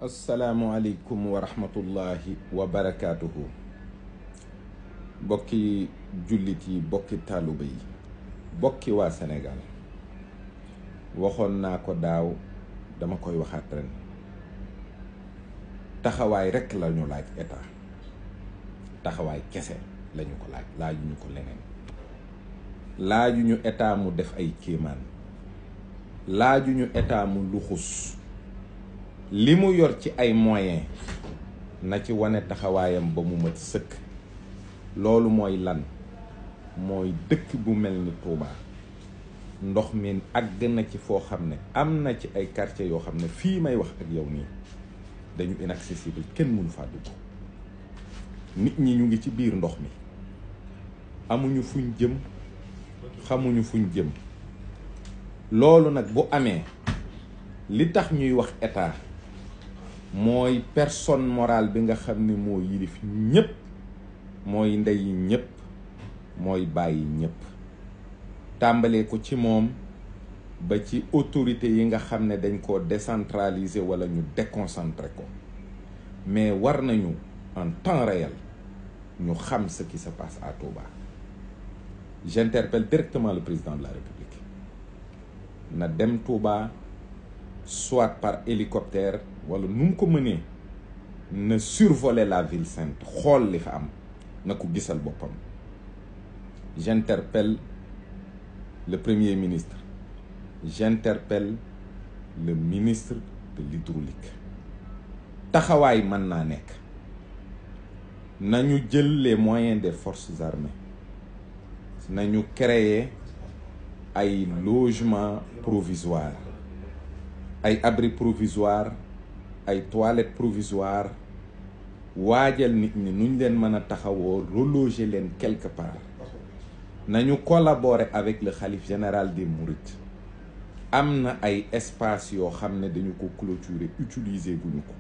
asalaamualeykum wa rahmatullahi wa barakaatuhu. bokki jullit yi, bokki taalibe yi, bokki waa Sénégal. waxoon naa ko daaw, dama koy waxaat ren. taxawaay rekk lañu laaj état. taxawaay kese lañu ko laaj, laajuñu ko leneen. laajuñu état mu def ay kéemaan. laajuñu état mu luxus. li mu yor ci ay moyens na ci wane taxawaayam ba mu mat sëkk. loolu mooy lan? mooy dëkk bu mel ni Touba ndox mi àgg na ci foo xam ne am na ci ay quartiers yoo xam ne fii may wax ak yow nii dañu inaccessible, kenn mënu faa dugg. nit ñi ñu ngi ci biir ndox mi, amuñu fuñ jëm, xamuñu fuñ jëm. loolu nag bu amee, li tax ñuy wax état mooy personne morale bi nga xam ne moo yilif ñépp, mooy ndey ñépp, mooy bàyyi ñépp. tàmbalee ko ci moom ba ci autorité yi nga xam ne dañ ko décentraliser wala ñu déconcentrer ko. mais war nañu en temps réel ñu xam ce qui se passe à Touba. J'interpelle directement le président de la République na dem Touba, soit par hélicoptère wala nu mu ko mënee, na survoler la ville sainte, xool li fa am, na ko gisal boppam. J'interpelle le premier ministre, j'interpelle le ministre de l'hydraulique. taxawaay mën naa nekk. nañu jël les moyens des forces armées, nañu créer ay logements provisoires, ay abris provisoires, ay toilettes provisoires, waajal nit ñi nuñ leen mën a taxawoo, reloger leen quelque part. nañu collaborer avec le khalife général des Mourides. am na ay espace yoo xam ne dañu ko clôturer, utiliser guñu ko,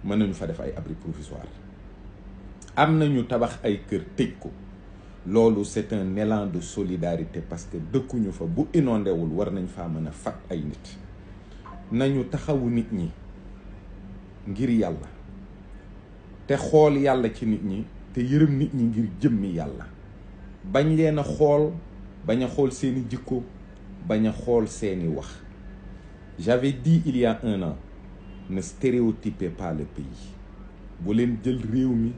mën nañu fa def ay abris provisoires. am nañu tabax ay kër tëj ko. loolu c'est un élan de solidarité parce que dëkkuñu fa, bu inondé wul war nañ faa mën a fat ay nit. nañu taxawu nit ñi ngir yàlla, te xool yàlla ci nit ñi, te yërëm nit ñi ngir jëmmi yàlla. bañ leen a xool, bañ a xool seeni jikko, bañ a xool seeni wax. J'avais dit il y a 1 an, ne stéréotypez pas le pays. bu leen jël réew mi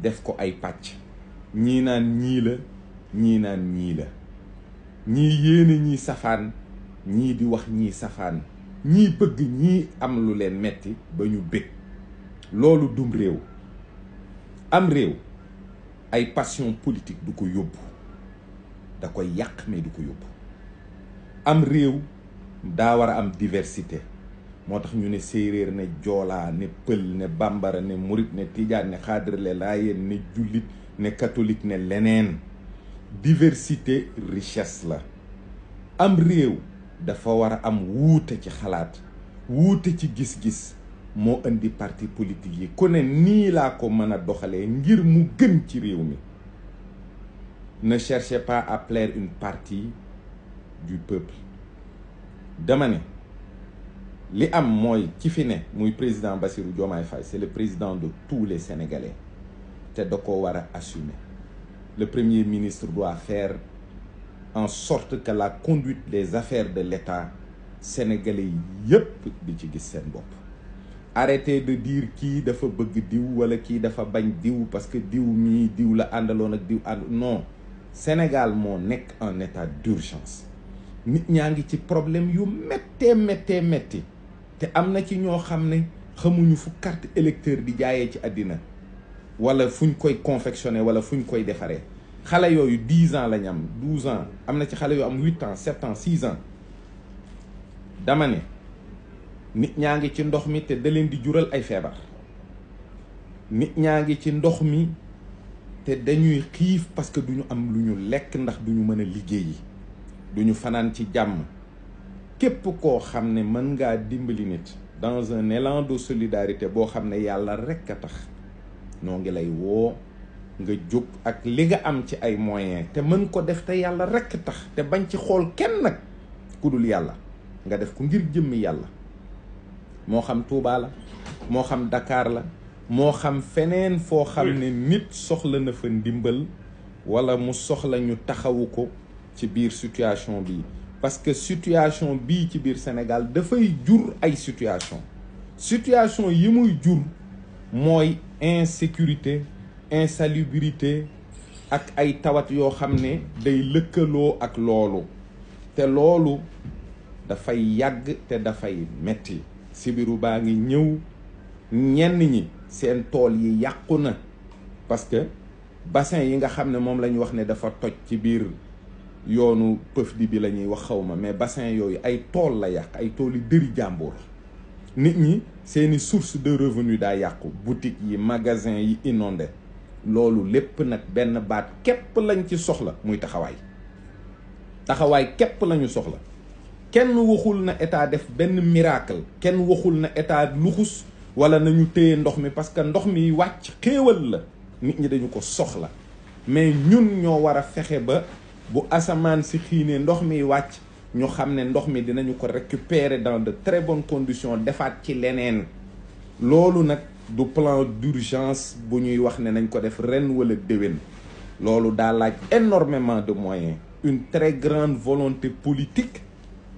def ko ay pàcc. ñii naan ñii la, ñii naan ñii la. ñii yéene ñii safaan, ñii di wax ñii safaan. ñii bëgg ñii am lu leen metti ba ñu bëgg. loolu dum réew. am réew ay passion politique du ko yóbbu, da koy yàq mais du ko yóbbu. am réew daa war a am diversité. moo tax ñu ne séeréer, ne joolaa, ne pël, ne bambara, ne murit, ne tijaan, ne xaadir, ne laayeen, ne jullit, ne catholique, ne leneen. diversité richesse la. am réew dafa war a am wuute ci xalaat, wuute ci gis-gis. moo indi parti politique yi ku ne nii laa ko mën a doxalee ngir mu gën ci réew mi. ne cherchez pas à plaire une partie du peuple. dama ne li am mooy ci fi ne muy président Bassirou Diomaye Faye, c'est le président de tous les Sénégalais, te da ko war a assumer. le premier ministre doit faire en sorte que la conduite des affaires de l'État sénégalais yépp di ci gis seen bopp. arrêtez de dire kii dafa bëgg diw wala kii dafa bañ diw parce que diw mii diw la àndaloon ak diw ànd. non, Sénégal moo nekk en état d'urgence. nit ñaa ngi ci problème yu méttee, te am na ci ñoo xam ne xamuñu fu carte électeur di jaayee ci àddina, wala fuñ koy confectionner wala fuñ koy defaree. xale yooyu 10 ans lañ am, 12 ans, am na ci xale yu am 8 ans 7 ans 6 ans. dama ne nit ñaa ngi ci ndox mi te da leen di jural ay feebar. nit ñaa ngi ci ndox mi te dañuy xiif parce que duñu am lu ñu lekk, ndax duñu mën a liggéeyi, duñu fanaan ci jàmm. képp koo xam ne mën ngaa dimbali nit dans un élan de solidarité boo xam ne yàlla rekk a tax, noo ngi lay woo nga jóg ak li nga am ci ay moyens te mën ko def te yàlla rekk tax, te bañ ci xool kenn nag ku dul yàlla. nga def ko ngir jëmmi yàlla. moo xam Touba la, moo xam Dakar la moo xam feneen foo xam ne nit soxla na fa ndimbal wala mu soxla ñu taxawu ko ci biir situation bi parce que situation bii ci biir Sénégal dafay jur ay situation yi muy jur mooy insécurité insalubrité ak ay tawat yoo xam ne day lëkkaloo ak loolu te loolu dafay yàgg te dafay metti sibiru baa ngi ñëw ñenn ñi seen tool yi yàqu na parce que bassin yi nga xam ne moom la ñu wax ne dafa toj ci biir yoonu pëf di bi la ñuy wax xawma mais bassin yooyu ay tool la yàq ay tool yu dëri jàmbur nit ñi seeni source de revenu daa yàqu boutique yi magasin yi inondé loolu lépp nag benn baat képp lañ ci soxla muy taxawaay képp lañu soxla kenn waxul na état def benn miracle kenn waxul na état luxus wala nañu téye ndox mi parce que ndox mi wàcc xéewal la nit ñi dañu ko soxla mais ñun ñoo war a fexe ba bu asamaan si xiinee ndox mi wàcc ñu xam ne ndox mi dinañu ko récupérer dans de très bonnes conditions defaat ci leneen loolu nag du plan d'urgence bu ñuy wax ne nañ ko def ren wala déwén loolu daa laaj énormément de moyens une très grande volonté politique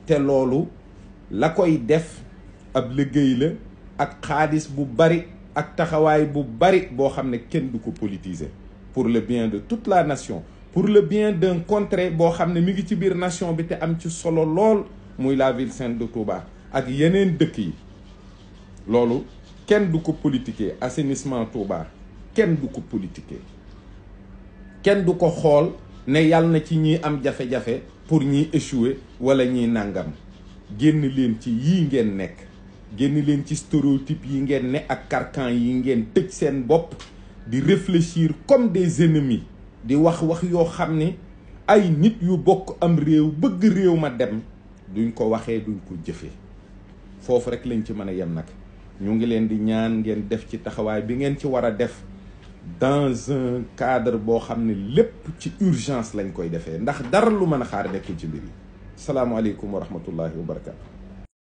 te loolu la koy def ab liggéey la ak xaalis bu bari ak taxawaay bu bari boo xam ne kenn du ko politiser pour le bien de toute la nation pour le bien d'un contrée boo xam ne mi ngi ci biir nation bi te am ci solo lool muy la ville sainte de Touba ak yeneen dëkk yi loolu kenn du ko politiquer assainissement Touba kenn du ko politiquer kenn du ko xool ne yàlla na ci ñi am jafe-jafe pour ñiy échouer wala ñiy nàngam génn leen ci yii ngeen nekk génn leen ci stéréotype yi ngeen ne ak carcan yi ngeen tëj seen bopp di réfléchir comme des ennemis di wax yoo xam ne ay nit yu bokk am réew bëgg réew ma dem duñ ko waxee duñ ko jëfee foofu rek lañ ci mën a yem nag ñu ngi leen di ñaan ngeen def ci taxawaay bi ngeen ci war a def dans un cadre boo xam ne lépp ci urgence lañ koy defee ndax dara lu mën a xaar nekkul ci mbir yi salaamaaleykum wa rahmatullahi wa barakatu